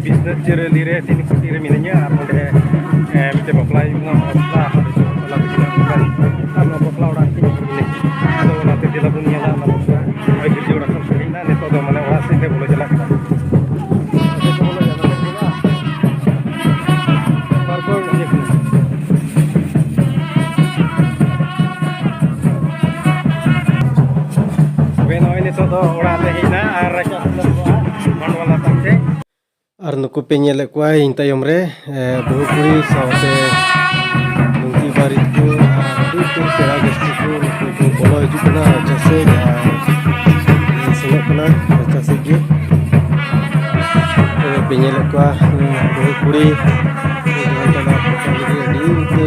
business jere lire tini kutire minenya onde mite bapla yuna bapla harus bapla begini bukan karena bapla orang ini so nanti di labun nyala na bapla bagi dia orang sendiri na neto do mana orang sih boleh jalan kita ar nuku penyelek kuai intayom re buhukuri saute nungki baritku itu kira gestiku nuku bolo itu kena jase singok kena jase gi penyelek kuah buhukuri dengan tanah pokok lagi di itu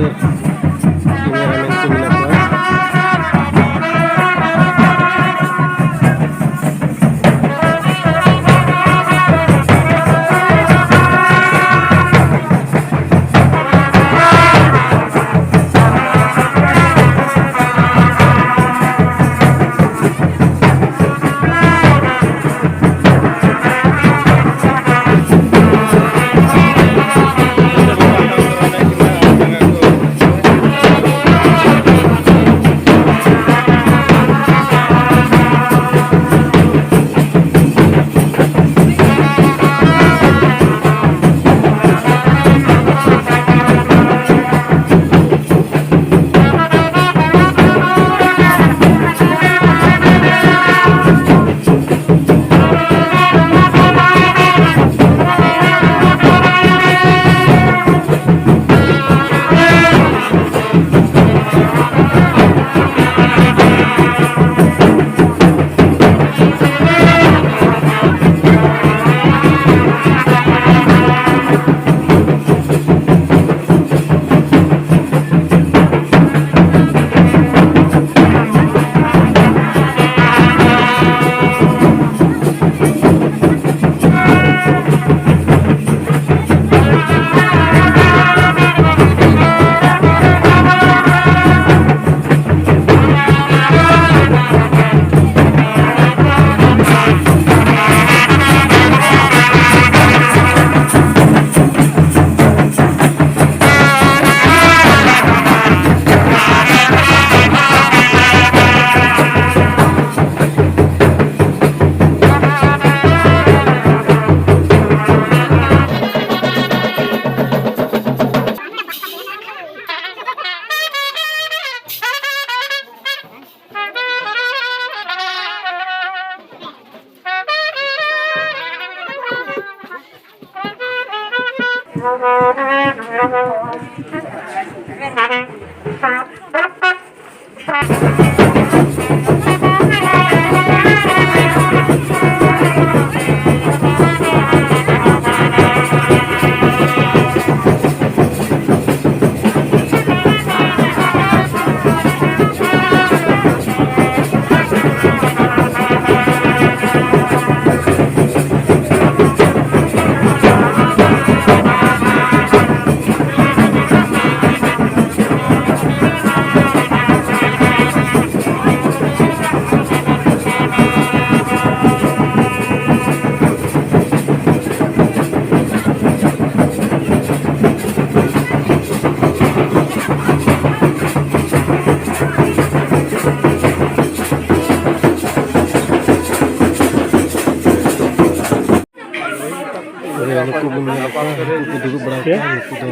kameramen kumina kuah duduk berapa itu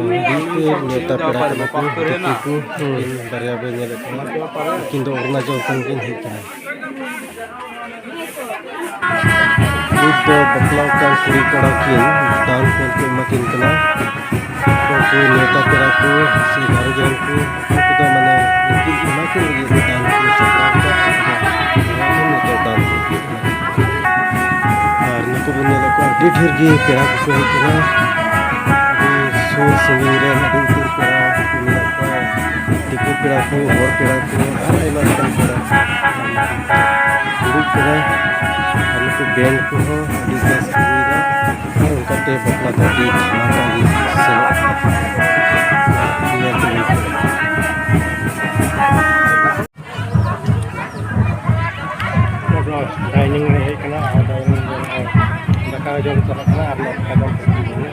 nyata perakan aku tipu variabelnya mungkin do orna jauh mungkin itu baklakan kuri korakin tahun ke makin kena aku nyata peraku si baru jalanku aku tuh mana mungkin makin lagi tahun ke sekarang nyata tahun karena aku punya lakukan dirgi peraku kena sendirian untuk tipu peraku, hor peraku, ada yang macam peraku. Duduk peraku, kami tu band ku ho, di gas sendirian. Orang kata bakla tadi maka di selok. Ini tu. Dining ni kena dining. Bakal jom cara arno kadang begini.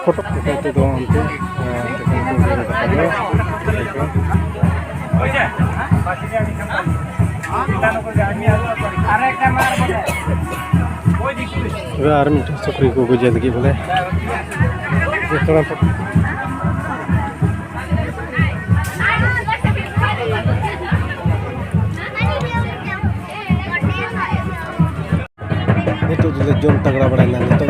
Foto itu doang tuh. Army sukri ko gujat lagi boleh. Itu nampak. Itu juga jom tagra barain itu